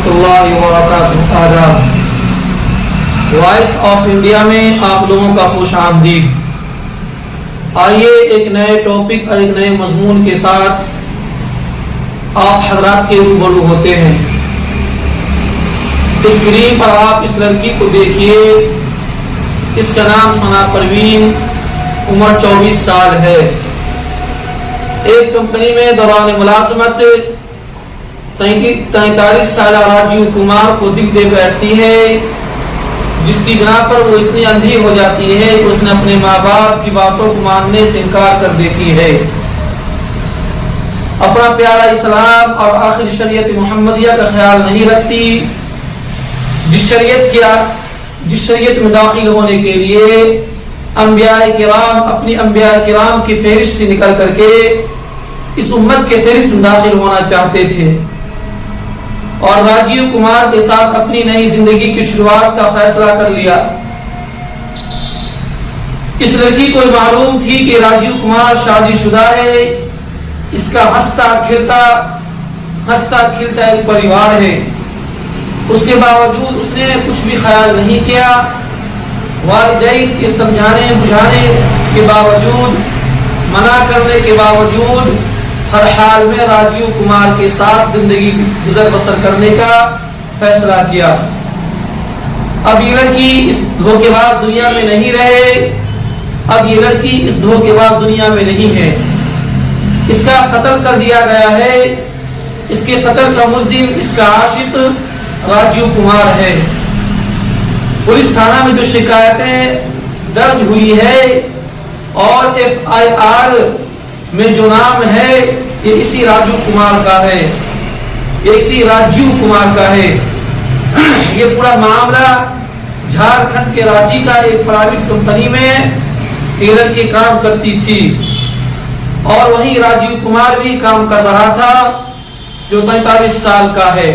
ورحمۃ اللہ وبرکاتہ۔ آداب۔ وائس آف انڈیا میں آپ لوگوں کا خوش آمدید۔ آئیے ایک نئے ٹاپک اور ایک نئے مضمون کے ساتھ آپ حضرات کے روبرو ہوتے ہیں۔ اسکرین پر آپ اس لڑکی کو دیکھیے، اس کا نام ثنا پروین، عمر 24 سال ہے۔ ایک کمپنی میں دوران ملازمت 43 سالہ راجیو کمار کو دل دے بیٹھتی ہے، جس کی بنا پر وہ اتنی اندھی ہو جاتی ہے کہ اس نے اپنے ماں باپ کی باتوں کو ماننے سے انکار کر دیتی ہے، اپنا پیارا اسلام اور آخر شریعت محمدیہ کا خیال نہیں رکھتی، جس شریعت میں داخل ہونے کے لیے اپنی انبیاء کرام کی فہرست سے نکل کر کے اس امت کے فہرست میں داخل ہونا چاہتے تھے، اور راجیو کمار کے ساتھ اپنی نئی زندگی کی شروعات کا فیصلہ کر لیا۔ اس لڑکی کو معلوم تھی کہ راجیو کمار شادی شدہ ہے، اس کا ہنستا کھلتا ایک پریوار ہے، اس کے باوجود اس نے کچھ بھی خیال نہیں کیا۔ والدین کے سمجھانے بجھانے کے باوجود، منع کرنے کے باوجود ہر حال میں راجیو کمار کے ساتھ زندگی گزر بسر کرنے کا فیصلہ کیا۔ اب یہ لڑکی اس دھوکے باز دنیا میں نہیں ہے، اس کا قتل کر دیا گیا ہے۔ اس کے قتل کا ملزم اس کا عاشق راجیو کمار ہے۔ پولیس تھانہ میں جو شکایتیں درج ہوئی ہے اور FIR میں جو نام ہے، یہ اسی راجیو کمار کا ہے۔ یہ پورا معاملہ جھارکھنڈ کے رانچی کا ایک پرائیویٹ کمپنی میں یہ لڑکی کام کرتی تھی، اور وہیں راجیو کمار بھی کام کر رہا تھا جو 45 سال کا ہے۔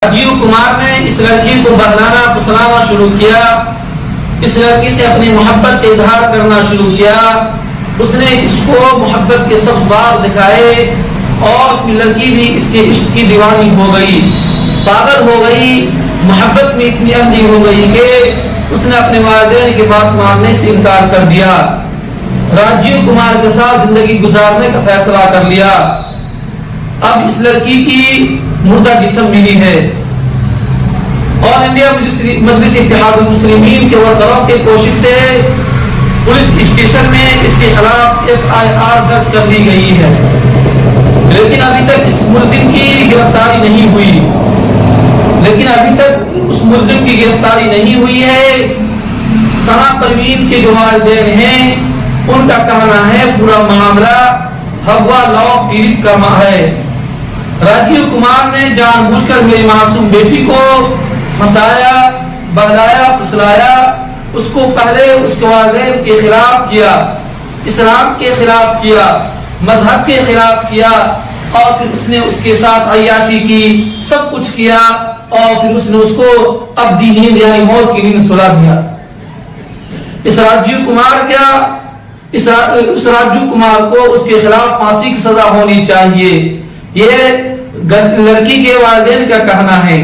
راجیو کمار نے اس لڑکی کو بہلانا پھسلانا شروع کیا، اس لڑکی سے اپنی محبت کا اظہار کرنا شروع کیا۔ اس نے اس کو محبت کے سب بار دکھائے، اور پھر لڑکی بھی اس کے عشق کی دیوانی ہو گئی، پاگل ہو گئی، محبت میں اتنی اندھی ہو گئی کہ اس نے اپنے والدین کی بات ماننے سے انکار کر دیا، راجیو کمار کے ساتھ زندگی گزارنے کا فیصلہ کر لیا۔ اب اس لڑکی کی مردہ جسم ملی ہے، اور انڈیا مجلس اتحاد المسلمین کے ورکروں کی کوشش سے پولیس اسٹیشن میں اس کے خلاف FIR درج کر لی گئی ہے، لیکن ابھی تک اس ملزم کی گرفتاری نہیں ہوئی ہے۔ ثنا پروین کے جو والدین ہیں، ان کا کہنا ہے پورا معاملہ ہوا لاؤ پیریڈ کا ہے۔ راجیو کمار نے جان بوجھ کر میری معصوم بیٹی کو پھنسایا، بہلایا، پھسلایا، اس کو پہلے اس کے والدین کے خلاف کیا، اسلام کے خلاف کیا، مذہب کے خلاف کیا، اور پھر اس نے اس کے ساتھ عیاشی کی، سب کچھ کیا، اور پھر اس نے اس کو ابدی نیند یعنی موت کی نیند سلا دیا۔ اس راجیو کمار کو اس کے خلاف پھانسی کی سزا ہونی چاہیے، یہ لڑکی کے والدین کا کہنا ہے،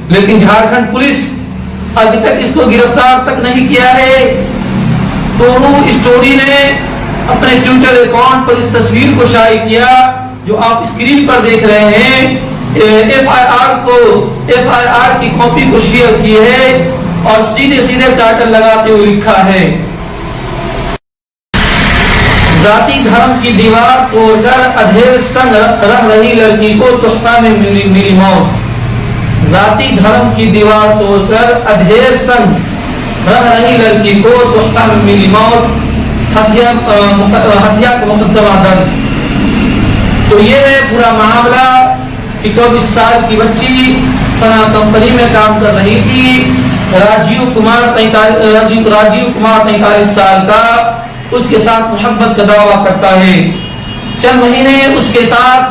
لیکن جھارکھنڈ پولیس ابھی تک اس کو گرفتار تک نہیں کیا ہے۔ ٹونو اسٹوری نے اپنے ٹویٹر اکاؤنٹ پر اس تصویر کو شائع کیا جو آپ اسکرین پر دیکھ رہے ہیں۔ FIR کی کاپی کو شیئر کی ہے، اور سیدھے ٹائٹل لگاتے ہوئے لکھا ہے، ذاتی دھرم کی دیوار توڑ کر ادھیڑ سنگ رہ رہی لڑکی کو تحفہ میں ملی موت۔ ذاتی دھرم کی دیوار توڑ کر ادھیڑ سنگ رہ رہی لڑکی کو تحفہ میں ملی موت، ہتھیا کا مقدمہ درج۔ تو یہ ہے پورا معاملہ کہ 24 سال کی بچی ثنا کمپنی میں کام کر رہی تھی، راجیو کمار 43 سال کا اس کے ساتھ محبت کا دعویٰ کرتا ہے، چند مہینے اس کے ساتھ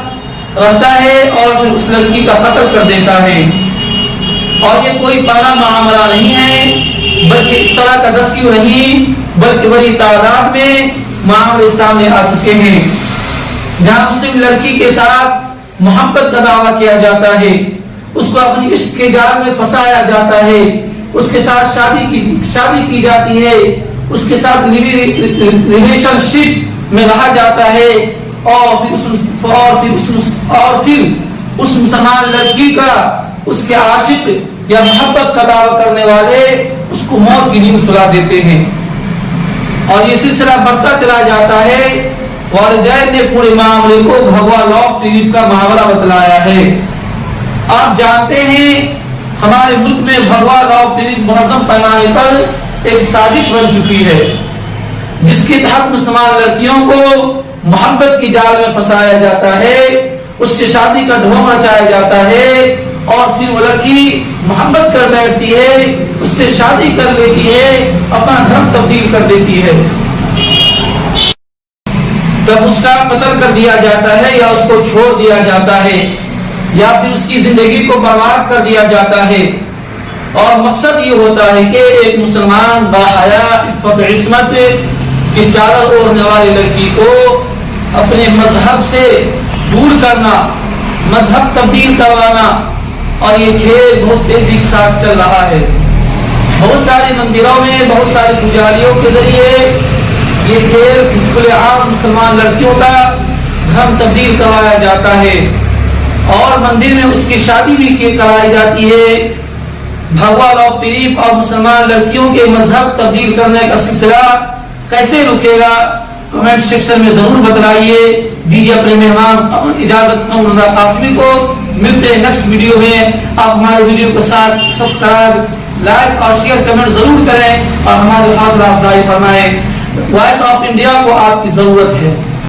رہتا ہے اور پھر اس لڑکی کا قتل کر دیتا ہے۔ اور یہ کوئی پہلا معاملہ نہیں ہے، بلکہ اس طرح کا 10 نہیں بلکہ بڑی تعداد میں معاملے سامنے آ چکے ہیں، جہاں مسلم لڑکی کے ساتھ محبت کا دعویٰ کیا جاتا ہے، اس کو اپنی عشق کے جال میں پھنسایا جاتا ہے، اس کے ساتھ شادی کی جاتی ہے، اس کے ساتھ ریلیشن شپ میں رہا جاتا ہے، اور پھر اس مسلمان لڑکی کا اس کے عاشق یا محبت کا دعویٰ کرنے والے اس کو موت کی نیند سلا دیتے ہیں، اور یہ سلسلہ بڑھتا چلا جاتا ہے۔ والدین نے پورے معاملے کو بھگوا لاک ٹریپ کا محاورہ بتلایا ہے۔ آپ جانتے ہیں ہمارے ملک میں بھگوا لاک ٹریپ منظم پیمانے پر ایک سازش بن چکی ہے، جس کے تحت مسلمان لڑکیوں کو محبت کی جال میں پھنسایا جاتا ہے، اس سے شادی کا ڈھونگ مچایا جاتا ہے، اور پھر وہ لڑکی محبت کر بیٹھتی ہے، اس سے شادی کر لیتی ہے، اپنا دھرم تبدیل کر دیتی ہے، تب اس کا قتل کر دیا جاتا ہے یا اس کو چھوڑ دیا جاتا ہے یا پھر اس کی زندگی کو برباد کر دیا جاتا ہے۔ اور مقصد یہ ہوتا ہے کہ ایک مسلمان باحیا عفت عصمت کی چادر اوڑھنے والی لڑکی کو اپنے مذہب سے دور کرنا، مذہب تبدیل کروانا، اور یہ کھیل بہت تیزی کے ساتھ چل رہا ہے۔ بہت سارے مندروں میں بہت ساری پجاریوں کے ذریعے یہ کھیل کھلے عام مسلمان لڑکیوں کا دھرم تبدیل کروایا جاتا ہے، اور مندر میں اس کی شادی بھی کرائی جاتی ہے۔ بھگوا لاک ٹریپ اور مسلمان لڑکیوں کے مذہب تبدیل کرنے کا سلسلہ کیسے رکے گا؟ کمنٹ سیکشن میں ضرور بتلائیے۔ دیجیے اپنے مہمان اجازت رضا قاسمی کو۔ ملتے ہیں نیکسٹ ویڈیو میں۔ آپ ہمارے ویڈیو کے ساتھ سبسکرائب، لائک اور شیئر کمنٹ ضرور کریں، اور ہماری حوصلہ افزائی فرمائیں۔ وائس آف انڈیا کو آپ کی ضرورت ہے۔